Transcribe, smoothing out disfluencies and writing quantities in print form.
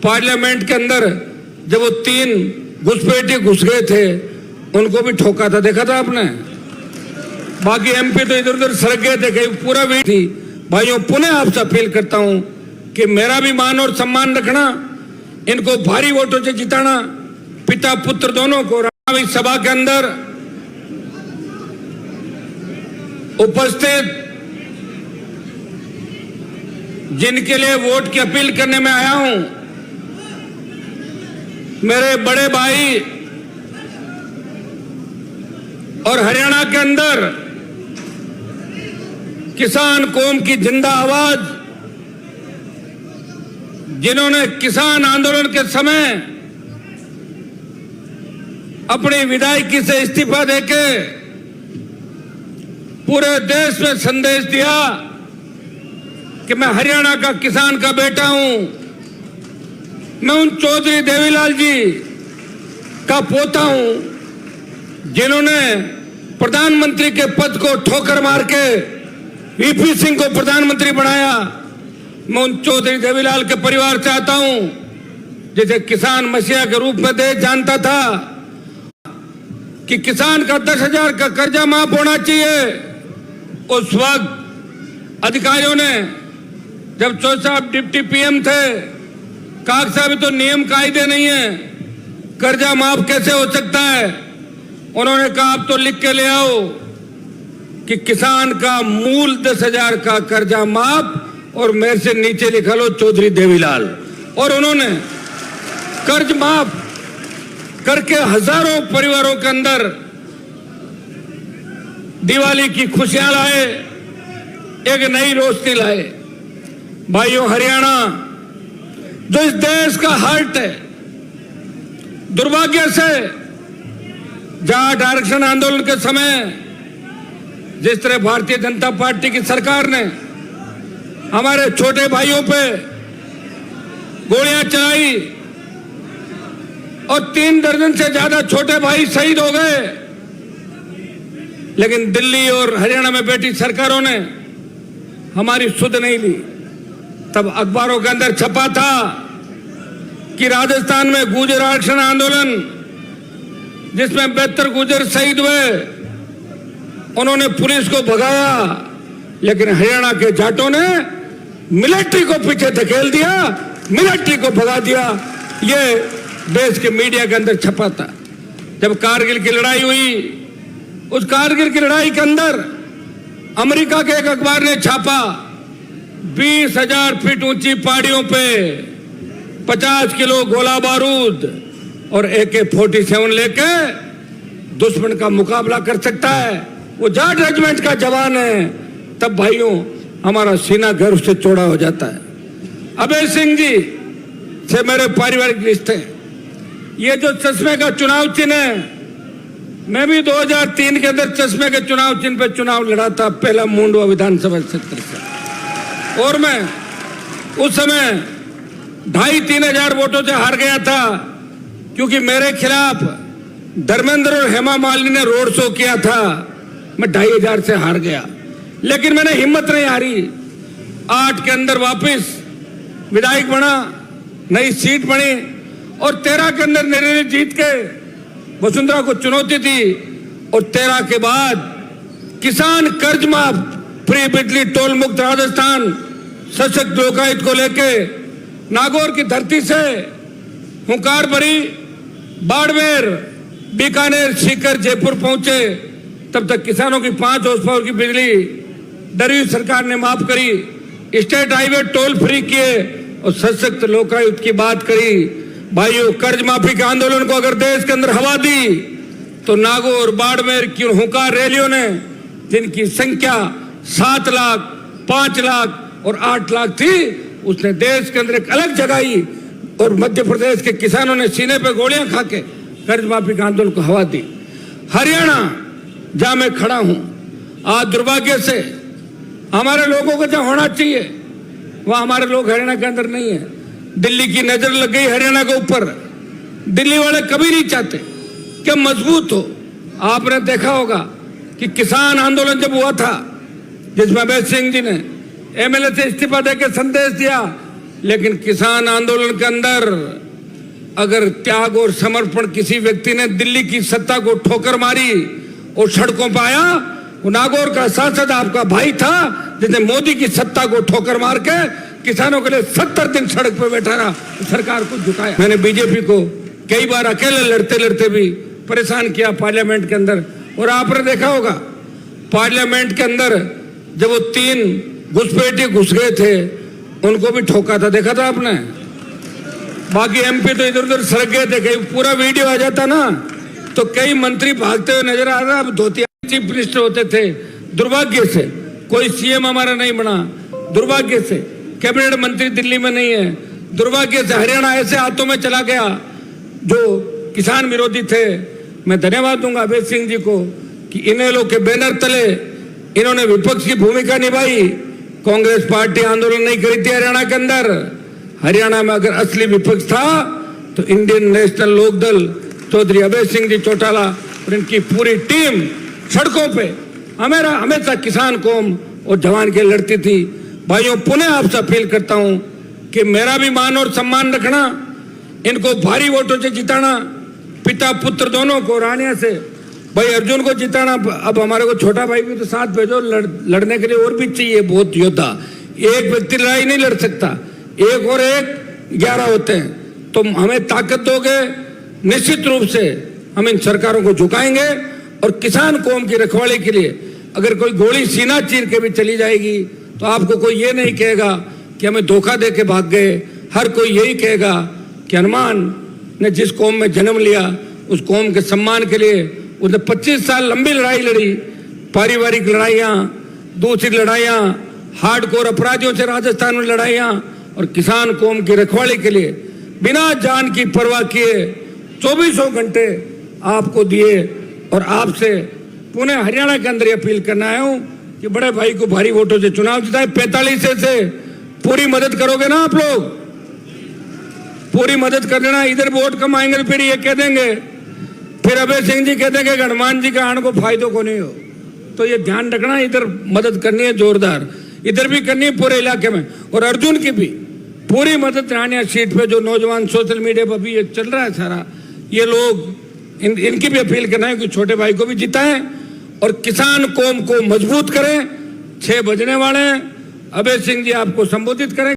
Parliament के अंदर जब वो 3 घुसपैठिए घुस गए थे, उनको भी ठोका था, देखा था आपने। बाकी एमपी तो इधर उधर सड़क गए थे, कहीं पूरा भी थी। भाइयों, पुनः आपसे अपील करता हूं कि मेरा भी मान और सम्मान रखना, इनको भारी वोटों से जिताना, पिता पुत्र दोनों को। इस सभा के अंदर उपस्थित जिनके लिए वोट की अपील करने में आया हूं, मेरे बड़े भाई और हरियाणा के अंदर किसान कौम की जिंदा आवाज, जिन्होंने किसान आंदोलन के समय अपनी विधायकी से इस्तीफा देके पूरे देश में संदेश दिया कि मैं हरियाणा का किसान का बेटा हूं, मैं उन चौधरी देवीलाल जी का पोता हूं जिन्होंने प्रधानमंत्री के पद को ठोकर मार के वीपी सिंह को प्रधानमंत्री बनाया। मैं उन चौधरी देवीलाल के परिवार से आता हूं जिसे किसान मसीहा के रूप में देश जानता था कि किसान का 10,000 का कर्जा माफ होना चाहिए। उस वक्त अधिकारियों ने, जब चौधरी साहब डिप्टी पीएम थे, कहा साहब तो नियम कायदे नहीं है, कर्जा माफ कैसे हो सकता है। उन्होंने कहा आप तो लिख के ले आओ कि किसान का मूल 10,000 का कर्जा माफ और मेरे से नीचे लिखा लो चौधरी देवीलाल। और उन्होंने कर्ज माफ करके हजारों परिवारों के अंदर दिवाली की खुशियां लाए, एक नई रोशनी लाए। भाइयों, हरियाणा जो इस देश का हार्ट है, दुर्भाग्य से जाट आरक्षण आंदोलन के समय जिस तरह भारतीय जनता पार्टी की सरकार ने हमारे छोटे भाइयों पे गोलियां चलाई और 3 दर्जन से ज्यादा छोटे भाई शहीद हो गए, लेकिन दिल्ली और हरियाणा में बैठी सरकारों ने हमारी सुध नहीं ली। तब अखबारों के अंदर छपा था कि राजस्थान में गुर्जर आरक्षण आंदोलन, जिसमें 72 गुर्जर शहीद हुए, उन्होंने पुलिस को भगाया, लेकिन हरियाणा के जाटों ने मिलिट्री को पीछे धकेल दिया, मिलिट्री को भगा दिया। ये देश के मीडिया के अंदर छपा था। जब कारगिल की लड़ाई हुई, उस कारगिल की लड़ाई के अंदर अमेरिका के एक अखबार ने छापा 20,000 फीट ऊंची पहाड़ियों पे 50 किलो गोला बारूद और AK-47 लेके दुश्मन का मुकाबला कर सकता है, वो जाट रेजिमेंट का जवान है। तब भाइयों, हमारा सीना गर्व से चौड़ा हो जाता है। अभय सिंह जी से मेरे पारिवारिक रिश्ते, ये जो चश्मे का चुनाव चिन्ह है, मैं भी 2003 के अंदर चश्मे के चुनाव चिन्ह पे चुनाव लड़ा था, पहला मुंडवा विधानसभा क्षेत्र से, और मैं उस समय 2,500-3 हजार वोटों से हार गया था, क्योंकि मेरे खिलाफ धर्मेंद्र और हेमा मालिनी ने रोड शो किया था। मैं 2,500 से हार गया, लेकिन मैंने हिम्मत नहीं हारी। 8 के अंदर वापस विधायक बना, नई सीट बनी, और 13 के अंदर निर्णय जीत के वसुंधरा को चुनौती दी, और 13 के बाद किसान कर्ज माफ, फ्री बिजली, टोल मुक्त राजस्थान, सशक्त लोकायुक्त को लेके नागौर की धरती से हुंकार भरी, बाड़मेर, बीकानेर, सीकर, जयपुर पहुंचे। तब तक किसानों की 5 हॉर्स पावर की बिजली डरी हुई सरकार ने माफ करी, स्टेट हाईवे टोल फ्री किए और सशक्त लोकायुक्त की बात करी। भाइयों, कर्ज माफी के आंदोलन को अगर देश के अंदर हवा दी, तो नागौर, बाड़मेर की हुंकार रैलियों ने, जिनकी संख्या 7 लाख, 5 लाख और 8 लाख थी, उसने देश के अंदर एक अलग जगाई, और मध्य प्रदेश के किसानों ने सीने पे गोलियां खा के कर्ज माफी के आंदोलन को हवा दी। हरियाणा जहां मैं खड़ा हूं, आज दुर्भाग्य से हमारे लोगों को जहां होना चाहिए, वहां हमारे लोग हरियाणा के अंदर नहीं है। दिल्ली की नजर लग गई हरियाणा के ऊपर। दिल्ली वाले कभी नहीं चाहते कि मजबूत हो। आपने देखा होगा कि किसान आंदोलन जब हुआ था, जिसमें अभय सिंह जी ने MLA से इस्तीफा देकर संदेश दिया लेकिन किसान आंदोलन के अंदर अगर त्याग और समर्पण किसी व्यक्ति ने दिल्ली की सत्ता को ठोकर मारी और सड़कों पर आया, वो नागौर का सांसद आपका भाई था जिसने मोदी की सत्ता को ठोकर मार के किसानों के लिए 70 दिन सड़क पर बैठा रहा, सरकार को झुकाया। मैंने बीजेपी को कई बार अकेले लड़ते लड़ते भी परेशान किया पार्लियामेंट के अंदर, और आपने देखा होगा पार्लियामेंट के अंदर जब वो 3 घुसपैठिए घुस गए थे उनको भी ठोका था, देखा था आपने। बाकी एमपी तो इधर उधर सड़क गए थे, कहीं पूरा वीडियो आ जाता ना तो कई मंत्री भागते हुए नजर आ रहा। अब धोतिया चीफ मिनिस्टर होते थे, दुर्भाग्य से कोई सीएम हमारा नहीं बना, दुर्भाग्य से कैबिनेट मंत्री दिल्ली में नहीं है, दुर्भाग्य से हरियाणा ऐसे हाथों में चला गया जो किसान विरोधी थे। मैं धन्यवाद दूंगा अभय सिंह जी को कि इन्हें लोग के बैनर तले इन्होंने विपक्ष की भूमिका निभाई। कांग्रेस पार्टी आंदोलन नहीं करी थी हरियाणा के अंदर। हरियाणा में अगर असली विपक्ष था तो इंडियन नेशनल लोकदल चौधरी अभय सिंह जी चौटाला और इनकी पूरी टीम सड़कों पे हमेशा किसान कौम और जवान के लड़ती थी। भाइयों, पुनः आपसे अपील करता हूं कि मेरा भी मान और सम्मान रखना, इनको भारी वोटों से जिताना, पिता पुत्र दोनों को रानिया से। भाई अर्जुन को जिताना, अब हमारे को छोटा भाई भी तो साथ भेजो, लड़ने के लिए और भी चाहिए बहुत योद्धा। एक व्यक्ति लड़ाई नहीं लड़ सकता, एक और एक 11 होते हैं। तो हमें ताकत दोगे, निश्चित रूप से हम इन सरकारों को झुकाएंगे और किसान कौम की रखवाली के लिए अगर कोई गोली सीना चीर के भी चली जाएगी तो आपको कोई ये नहीं कहेगा कि हमें धोखा दे के भाग गए। हर कोई यही कहेगा कि हनुमान ने जिस कौम में जन्म लिया उस कौम के सम्मान के लिए उसने 25 साल लंबी लड़ाई लड़ी, पारिवारिक लड़ाइयाँ, दूसरी लड़ाइयाँ, हार्डकोर अपराधियों से राजस्थान में लड़ाइयाँ, और किसान कौम की रखवाली के लिए बिना जान की परवाह किए 24 घंटे आपको दिए। और आपसे पुणे हरियाणा के अंदर अपील करना आया हूं कि बड़े भाई को भारी वोटों से चुनाव जिताए। 45 से पूरी मदद करोगे ना आप लोग, पूरी मदद कर देना। इधर वोट कम आएंगे तो फिर ये कह देंगे, फिर अभय सिंह जी कह देंगे हनुमान जी का आने को फायदों को नहीं हो। तो ये ध्यान रखना, इधर मदद करनी है जोरदार, इधर भी करनी है पूरे इलाके में। और अर्जुन की भी पूरी मदद रानिया सीट पे जो नौजवान सोशल मीडिया पर भी ये चल रहा है सारा, ये लोग इनकी भी अपील करना है कि छोटे भाई को भी जिताएं और किसान कौम को मजबूत करें। 6 बजने वाले हैं, अभय सिंह जी आपको संबोधित करें।